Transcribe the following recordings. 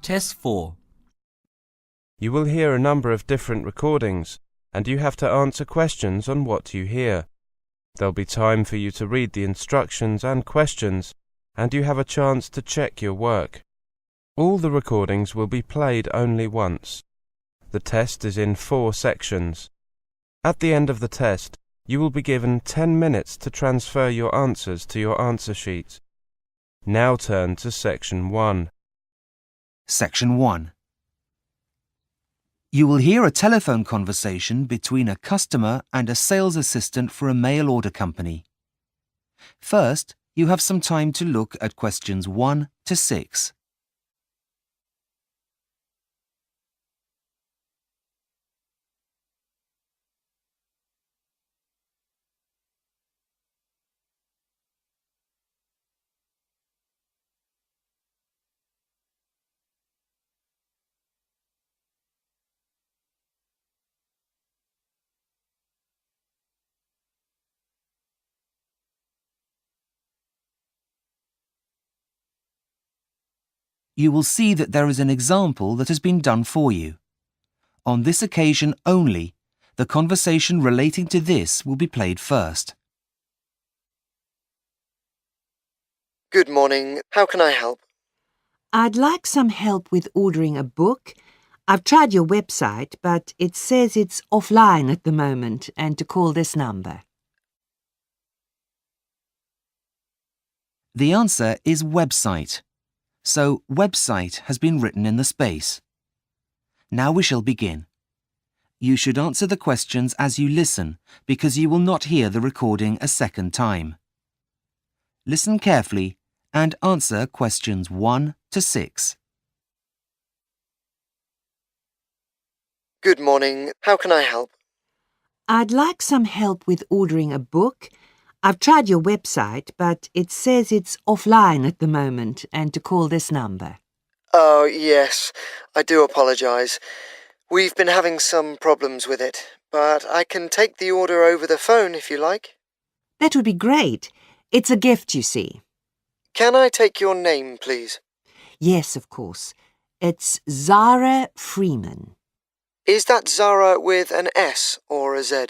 Test 4. You will hear a number of different recordings, and you have to answer questions on what you hear. There'll be time for you to read the instructions and questions, and you have a chance to check your work. All the recordings will be played only once. The test is in 4 sections. At the end of the test, you will be given 10 minutes to transfer your answers to your answer sheet. Now turn to Section 1. Section 1. You will hear a telephone conversation between a customer and a sales assistant for a mail order company. First, you have some time to look at questions 1 to 6. You will see that there is an example that has been done for you. On this occasion only, the conversation relating to this will be played first. Good morning. How can I help? I'd like some help with ordering a book. I've tried your website, but it says it's offline at the moment and to call this number. The answer is website. So website has been written in the space. Now we shall begin. You should answer the questions as you listen because you will not hear the recording a second time. Listen carefully and answer questions 1 to 6. Good morning. How can I help? I'd like some help with ordering a book. I've tried your website, but it says it's offline at the moment and to call this number. Oh, yes. I do apologise. We've been having some problems with it, but I can take the order over the phone if you like. That would be great. It's a gift, you see. Can I take your name, please? Yes, of course. It's Zara Freeman. Is that Zara with an S or a Z?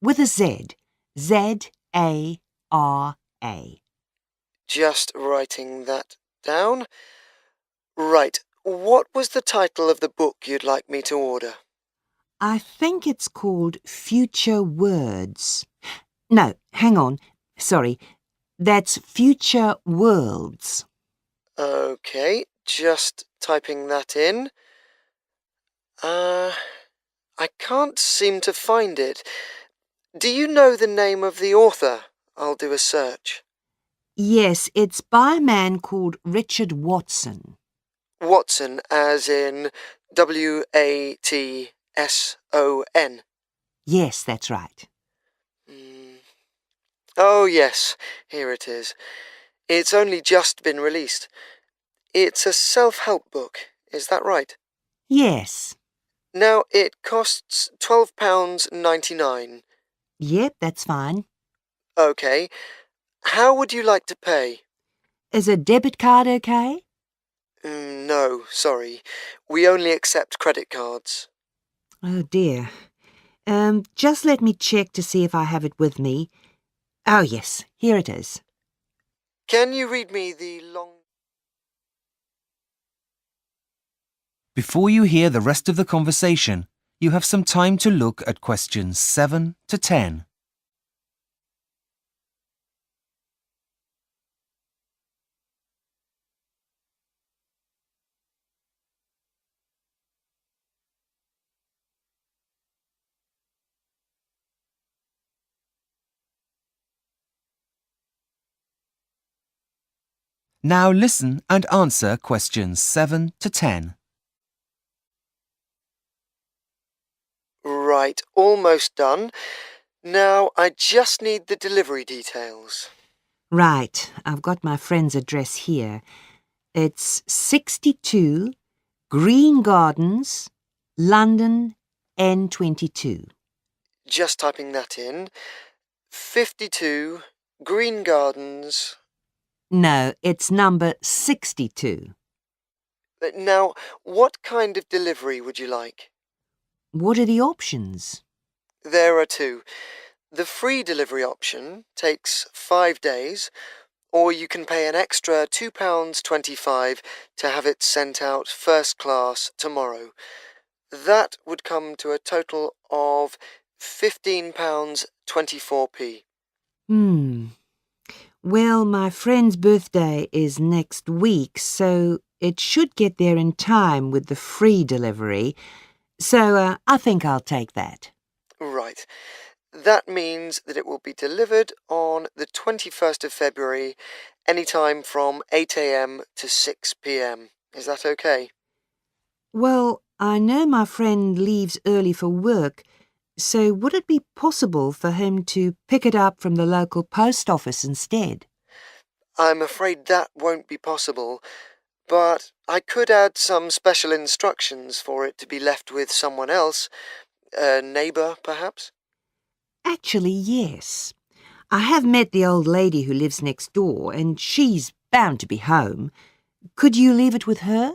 With a Z. Z-A-R-A. Just writing that down. Right. What was the title of the book you'd like me to order? I think it's called Future Words. No, hang on. Sorry. That's Future Worlds. Okay, just typing that in. I can't seem to find it. Do you know the name of the author? I'll do a search. Yes, it's by a man called Richard Watson. Watson, as in W-A-T-S-O-N. Yes, that's right. Oh, yes, here it is. It's only just been released. It's a self-help book, is that right? Yes. Now, it costs £12.99. Yep, that's fine. OK. How would you like to pay? Is a debit card okay? No, sorry. We only accept credit cards. Oh, dear. Just let me check to see if I have it with me. Oh, yes, here it is. Can you read me the long... Before you hear the rest of the conversation, you have some time to look at questions 7 to 10. Now listen and answer questions 7 to 10. Right, almost done. Now I just need the delivery details. Right, I've got my friend's address here. It's 62 Green Gardens, London, N22. Just typing that in. 52 Green Gardens... No, it's number 62. Now, what kind of delivery would you like? What are the options? There are two. The free delivery option takes 5 days, or you can pay an extra £2.25 to have it sent out first class tomorrow. That would come to a total of £15.24p. Well, my friend's birthday is next week, so it should get there in time with the free delivery. So I think I'll take that. Right. That means that it will be delivered on the 21st of February, any time from 8 a.m. to 6 p.m. Is that okay? Well, I know my friend leaves early for work, so would it be possible for him to pick it up from the local post office instead? I'm afraid that won't be possible, but I could add some special instructions for it to be left with someone else, a neighbour, perhaps? Actually, yes. I have met the old lady who lives next door, and she's bound to be home. Could you leave it with her?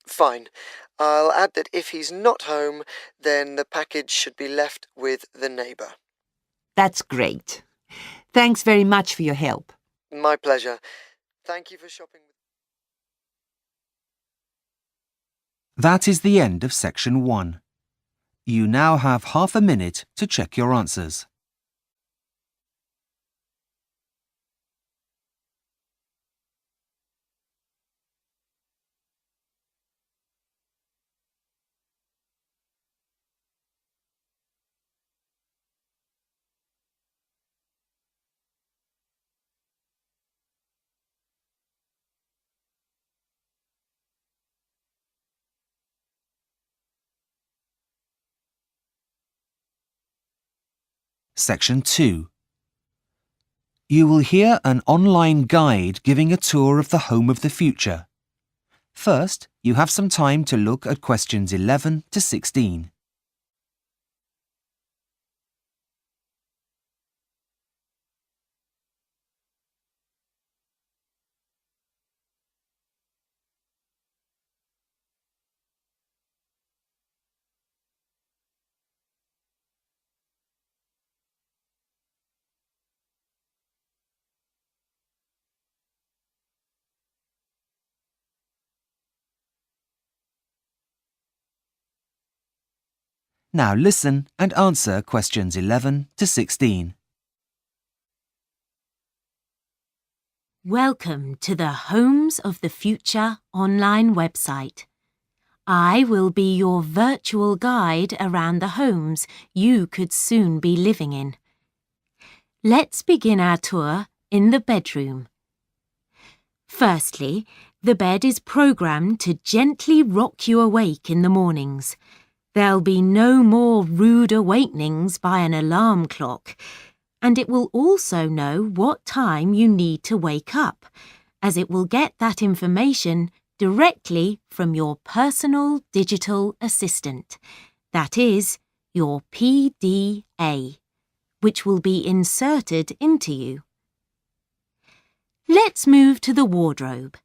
Fine. I'll add that if he's not home, then the package should be left with the neighbour. That's great. Thanks very much for your help. My pleasure. Thank you for shopping with That is the end of section 1. You now have half a minute to check your answers. Section 2. You will hear an online guide giving a tour of the home of the future. First, you have some time to look at questions 11 to 16. Now listen and answer questions 11 to 16. Welcome to the Homes of the Future online website. I will be your virtual guide around the homes you could soon be living in. Let's begin our tour in the bedroom. Firstly, the bed is programmed to gently rock you awake in the mornings. There'll be no more rude awakenings by an alarm clock, and it will also know what time you need to wake up, as it will get that information directly from your personal digital assistant, that is, your PDA, which will be inserted into you. Let's move to the wardrobe.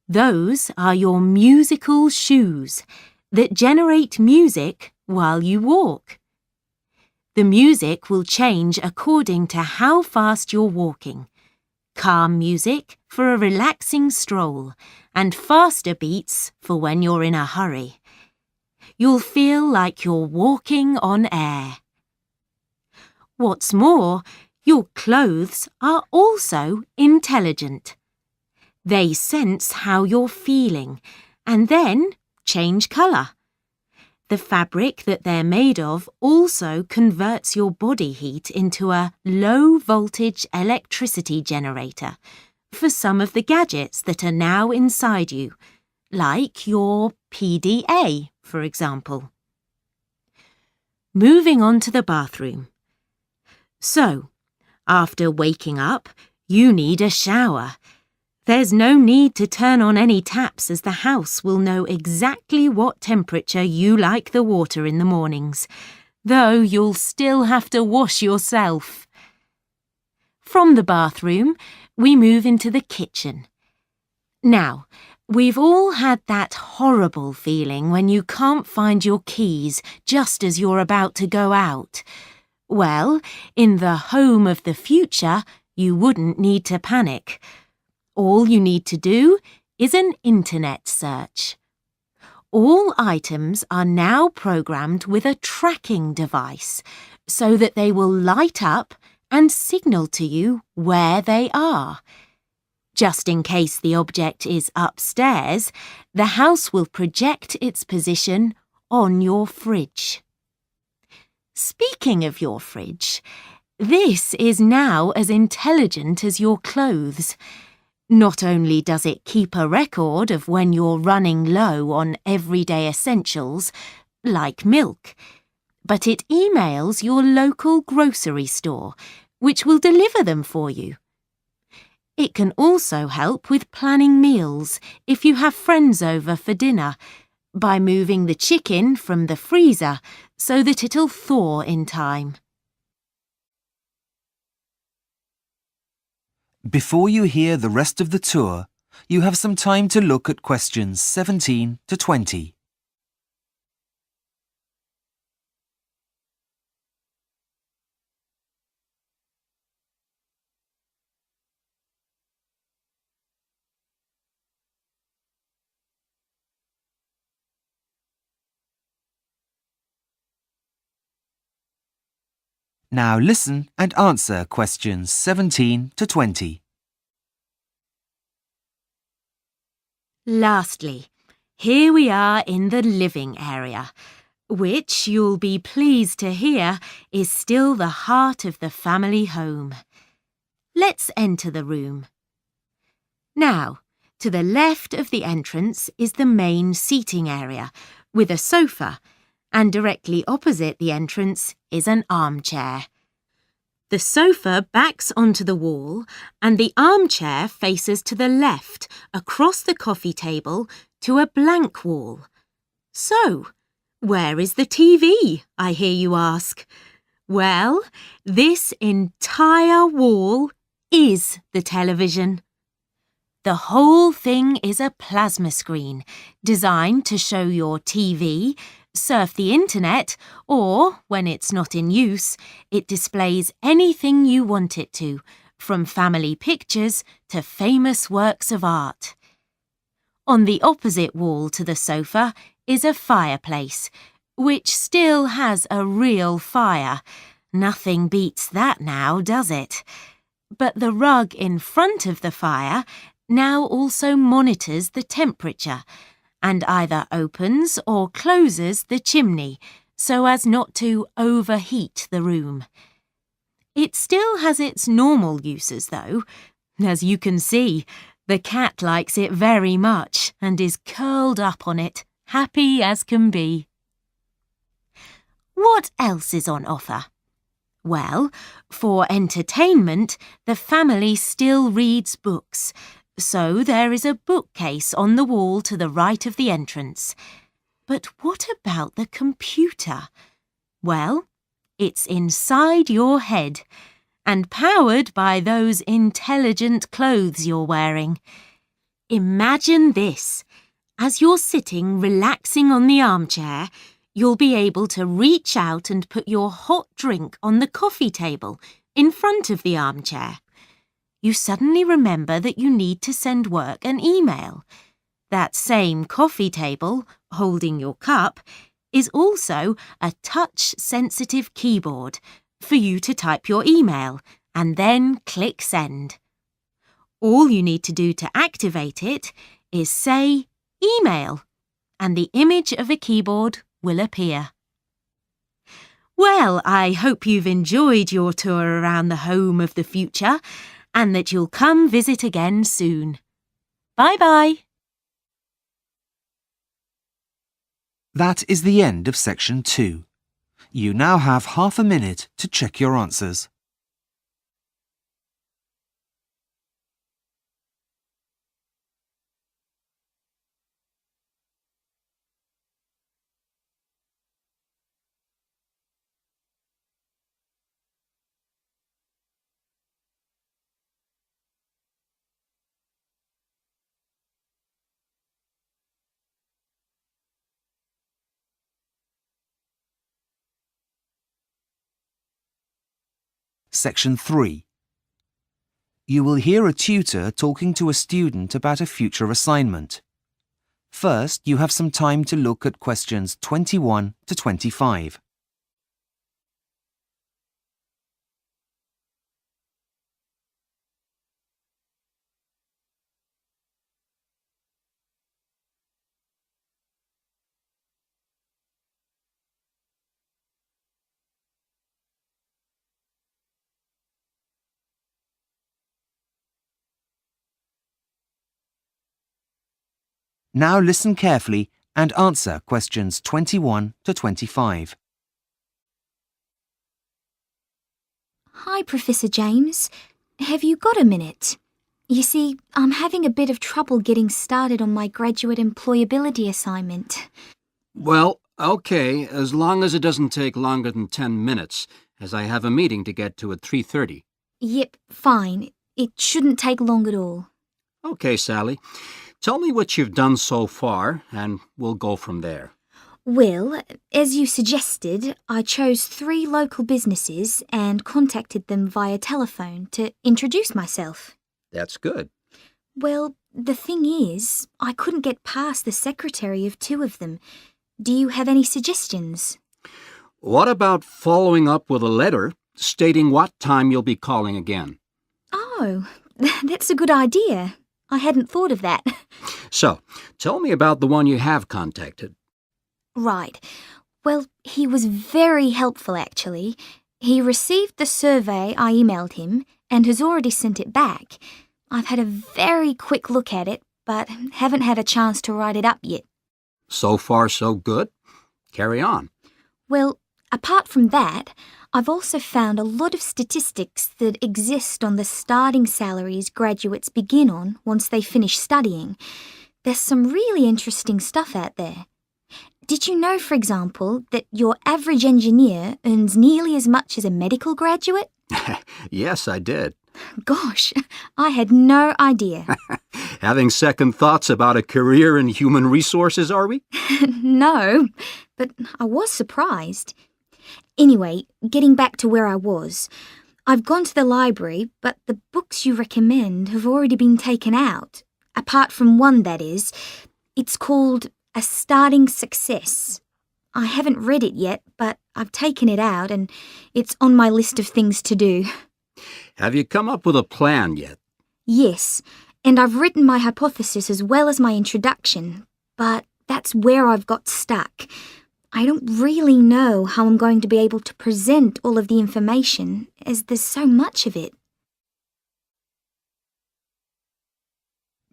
Those are your musical shoes that generate music while you walk. The music will change according to how fast you're walking. Calm music for a relaxing stroll and faster beats for when you're in a hurry. You'll feel like you're walking on air. What's more, your clothes are also intelligent. They sense how you're feeling and then change colour. The fabric that they're made of also converts your body heat into a low-voltage electricity generator for some of the gadgets that are now inside you, like your PDA, for example. Moving on to the bathroom. So, after waking up, you need a shower. There's no need to turn on any taps as the house will know exactly what temperature you like the water in the mornings, though you'll still have to wash yourself. From the bathroom, we move into the kitchen. Now, we've all had that horrible feeling when you can't find your keys just as you're about to go out. Well, in the home of the future, you wouldn't need to panic. All you need to do is an internet search. All items are now programmed with a tracking device so that they will light up and signal to you where they are. Just in case the object is upstairs, the house will project its position on your fridge. Speaking of your fridge, this is now as intelligent as your clothes. Not only does it keep a record of when you're running low on everyday essentials, like milk, but it emails your local grocery store, which will deliver them for you. It can also help with planning meals if you have friends over for dinner, by moving the chicken from the freezer so that it'll thaw in time. Before you hear the rest of the tour, you have some time to look at questions 17 to 20. Now listen and answer questions 17 to 20. Lastly, here we are in the living area, which you'll be pleased to hear is still the heart of the family home. Let's enter the room. Now, to the left of the entrance is the main seating area, with a sofa, and directly opposite the entrance is an armchair. The sofa backs onto the wall and the armchair faces to the left, across the coffee table, to a blank wall. So, where is the TV, I hear you ask? Well, this entire wall is the television. The whole thing is a plasma screen designed to show your TV, surf the internet, or, when it's not in use, it displays anything you want it to, from family pictures to famous works of art. On the opposite wall to the sofa is a fireplace, which still has a real fire. Nothing beats that now, does it? But the rug in front of the fire now also monitors the temperature and either opens or closes the chimney so as not to overheat the room. It still has its normal uses though. As you can see, the cat likes it very much and is curled up on it, happy as can be. What else is on offer? Well, for entertainment, the family still reads books, so there is a bookcase on the wall to the right of the entrance. But what about the computer? Well, it's inside your head and powered by those intelligent clothes you're wearing. Imagine this. As you're sitting relaxing on the armchair, you'll be able to reach out and put your hot drink on the coffee table in front of the armchair. You suddenly remember that you need to send work an email. That same coffee table, holding your cup, is also a touch-sensitive keyboard for you to type your email and then click send. All you need to do to activate it is say email, and the image of a keyboard will appear. Well, I hope you've enjoyed your tour around the home of the future and that you'll come visit again soon. Bye-bye. That is the end of section 2. You now have half a minute to check your answers. Section 3. You will hear a tutor talking to a student about a future assignment. First, you have some time to look at questions 21 to 25. Now listen carefully and answer questions 21 to 25. Hi, Professor James. Have you got a minute? You see, I'm having a bit of trouble getting started on my graduate employability assignment. Well, okay, as long as it doesn't take longer than 10 minutes, as I have a meeting to get to at 3:30. Yep, fine. It shouldn't take long at all. Okay, Sally. Tell me what you've done so far, and we'll go from there. Well, as you suggested, I chose 3 local businesses and contacted them via telephone to introduce myself. That's good. Well, the thing is, I couldn't get past the secretary of 2 of them. Do you have any suggestions? What about following up with a letter stating what time you'll be calling again? Oh, that's a good idea. I hadn't thought of that. So, tell me about the one you have contacted. Right. Well, he was very helpful, actually. He received the survey I emailed him and has already sent it back. I've had a very quick look at it, but haven't had a chance to write it up yet. So far, so good. Carry on. Well, apart from that, I've also found a lot of statistics that exist on the starting salaries graduates begin on once they finish studying. There's some really interesting stuff out there. Did you know, for example, that your average engineer earns nearly as much as a medical graduate? Yes, I did. Gosh, I had no idea. Having second thoughts about a career in human resources, are we? No, but I was surprised. Anyway, getting back to where I was, I've gone to the library, but the books you recommend have already been taken out. Apart from one, that is. It's called A Starting Success. I haven't read it yet, but I've taken it out and it's on my list of things to do. Have you come up with a plan yet? Yes, and I've written my hypothesis as well as my introduction, but that's where I've got stuck. I don't really know how I'm going to be able to present all of the information, as there's so much of it.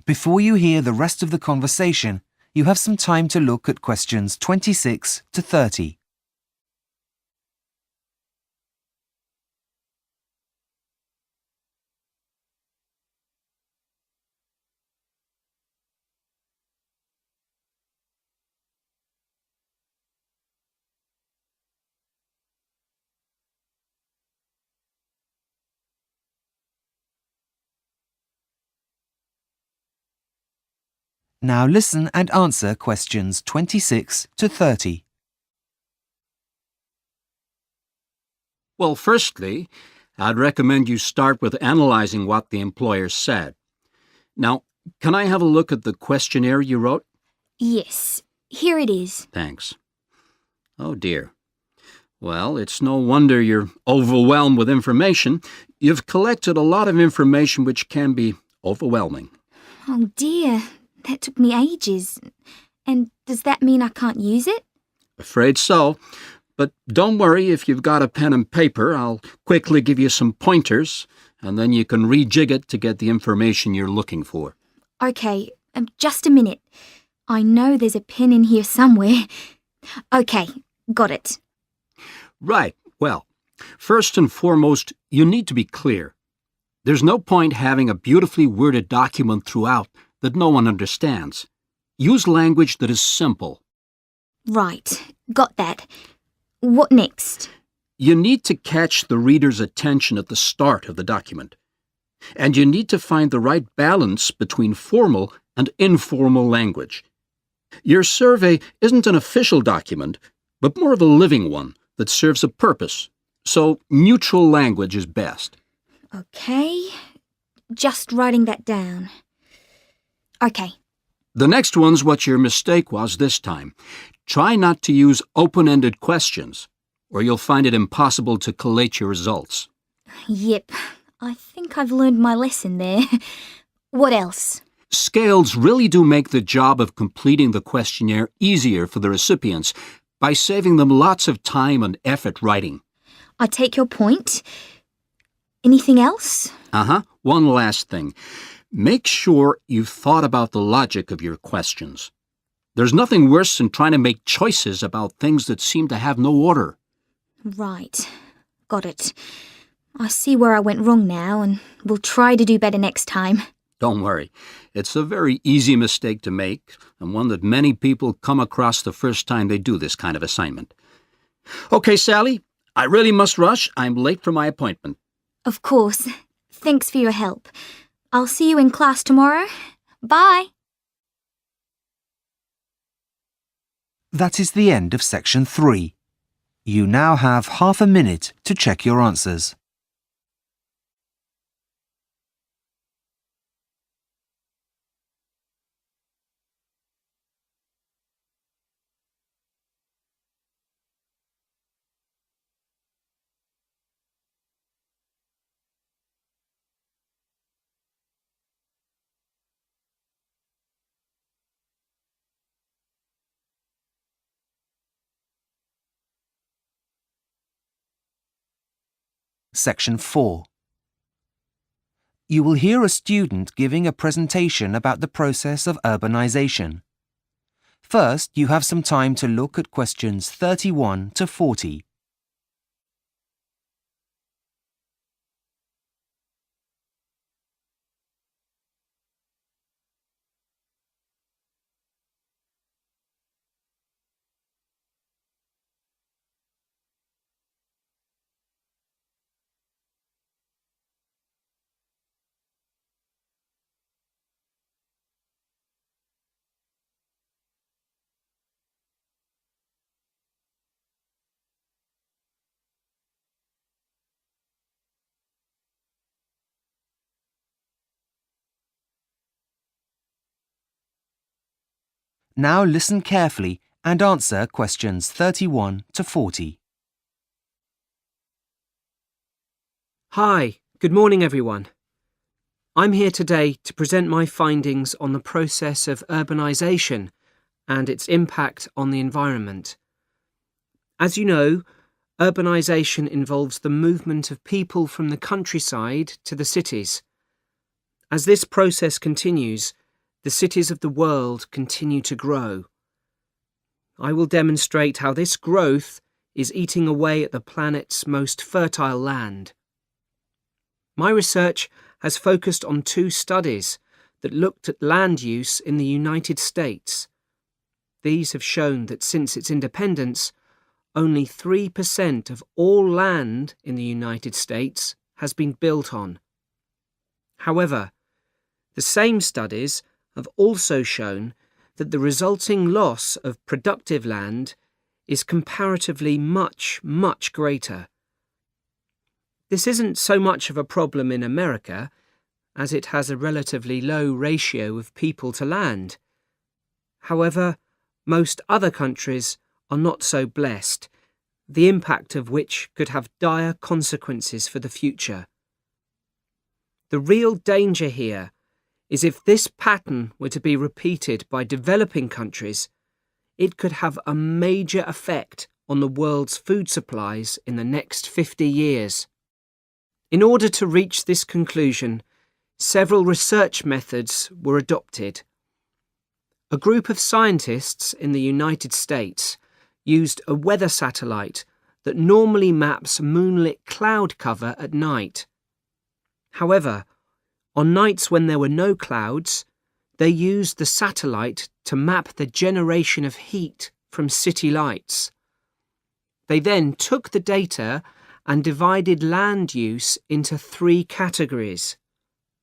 Before you hear the rest of the conversation, you have some time to look at questions 26 to 30. Now listen and answer questions 26 to 30. Well, firstly, I'd recommend you start with analyzing what the employer said. Now, can I have a look at the questionnaire you wrote? Yes, here it is. Thanks. Oh, dear. Well, it's no wonder you're overwhelmed with information. You've collected a lot of information which can be overwhelming. Oh dear, that took me ages. And does that mean I can't use it? Afraid so. But don't worry, if you've got a pen and paper, I'll quickly give you some pointers, and then you can rejig it to get the information you're looking for. Okay, just a minute. I know there's a pen in here somewhere. Okay, got it. Right. Well, first and foremost, you need to be clear. There's no point having a beautifully worded document throughout that no one understands. Use language that is simple. Right, got that. What next? You need to catch the reader's attention at the start of the document. And you need to find the right balance between formal and informal language. Your survey isn't an official document, but more of a living one that serves a purpose, so neutral language is best. Okay, just writing that down. Okay. The next one's what your mistake was this time. Try not to use open-ended questions, or you'll find it impossible to collate your results. Yep, I think I've learned my lesson there. What else? Scales really do make the job of completing the questionnaire easier for the recipients by saving them lots of time and effort writing. I take your point. Anything else? One last thing. Make sure you've thought about the logic of your questions. There's nothing worse than trying to make choices about things that seem to have no order. Right. Got it. I see where I went wrong now, and will try to do better next time. Don't worry. It's a very easy mistake to make, and one that many people come across the first time they do this kind of assignment. Okay, Sally, I really must rush. I'm late for my appointment. Of course. Thanks for your help. I'll see you in class tomorrow. Bye. That is the end of section 3. You now have half a minute to check your answers. Section 4. You will hear a student giving a presentation about the process of urbanization. First, you have some time to look at questions 31 to 40. Now listen carefully and answer questions 31 to 40. Hi, good morning everyone. I'm here today to present my findings on the process of urbanisation and its impact on the environment. As you know, urbanisation involves the movement of people from the countryside to the cities. As this process continues, the cities of the world continue to grow. I will demonstrate how this growth is eating away at the planet's most fertile land. My research has focused on 2 studies that looked at land use in the United States. These have shown that since its independence, only 3% of all land in the United States has been built on. However, the same studies have also shown that the resulting loss of productive land is comparatively much greater. This isn't so much of a problem in America, as it has a relatively low ratio of people to land. However, most other countries are not so blessed, the impact of which could have dire consequences for the future. The real danger here is if this pattern were to be repeated by developing countries, it could have a major effect on the world's food supplies in the next 50 years. In order to reach this conclusion, several research methods were adopted. A group of scientists in the United States used a weather satellite that normally maps moonlit cloud cover at night. However, on nights when there were no clouds, they used the satellite to map the generation of heat from city lights. They then took the data and divided land use into 3 categories: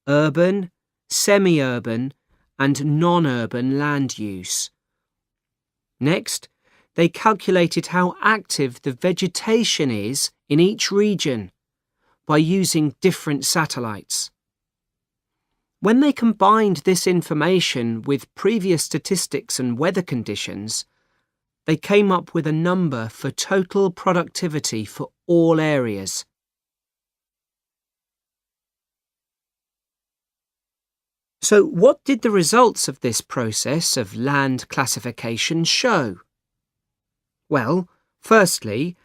urban, semi-urban, and non-urban land use. Next, they calculated how active the vegetation is in each region by using different satellites. When they combined this information with previous statistics and weather conditions, they came up with a number for total productivity for all areas. So, what did the results of this process of land classification show? Well, firstly,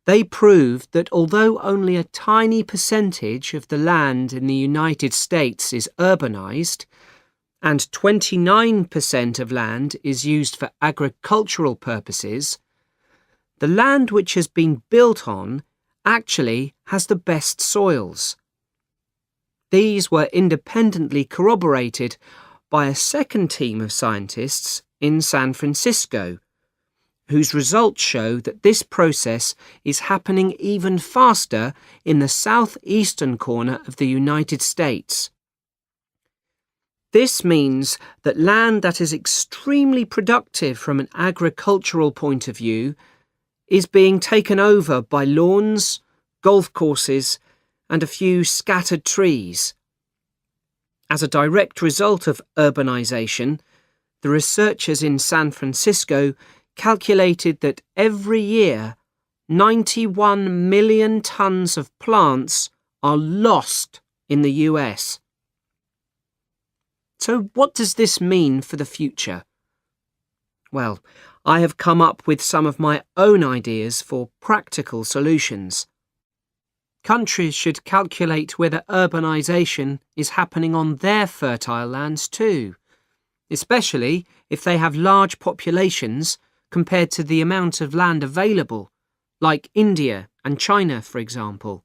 they proved that although only a tiny percentage of the land in the United States is urbanized, and 29% of land is used for agricultural purposes, the land which has been built on actually has the best soils. These were independently corroborated by a second team of scientists in San Francisco, whose results show that this process is happening even faster in the southeastern corner of the United States. This means that land that is extremely productive from an agricultural point of view is being taken over by lawns, golf courses, and a few scattered trees. As a direct result of urbanization, the researchers in San Francisco calculated that every year 91 million tons of plants are lost in the US. So what does this mean for the future? Well, I have come up with some of my own ideas for practical solutions. Countries should calculate whether urbanization is happening on their fertile lands too, especially if they have large populations compared to the amount of land available, like India and China, for example.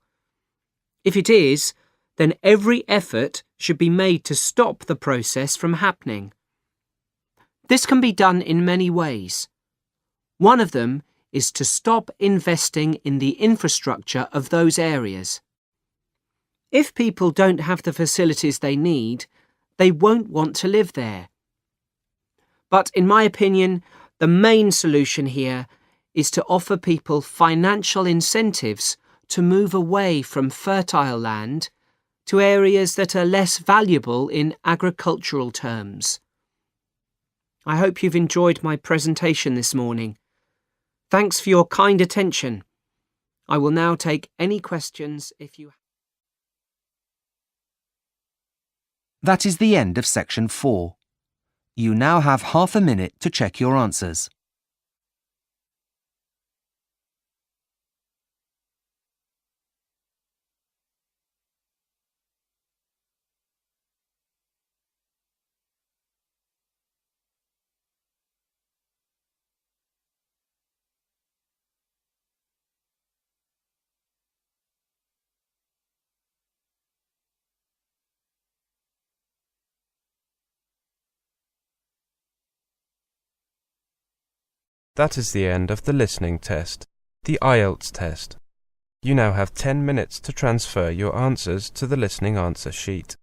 If it is, then every effort should be made to stop the process from happening. This can be done in many ways. One of them is to stop investing in the infrastructure of those areas. If people don't have the facilities they need, they won't want to live there. But in my opinion, the main solution here is to offer people financial incentives to move away from fertile land to areas that are less valuable in agricultural terms. I hope you've enjoyed my presentation this morning. Thanks for your kind attention. I will now take any questions if you have. That is the end of section 4. You now have half a minute to check your answers. That is the end of the listening test, the IELTS test. You now have 10 minutes to transfer your answers to the listening answer sheet.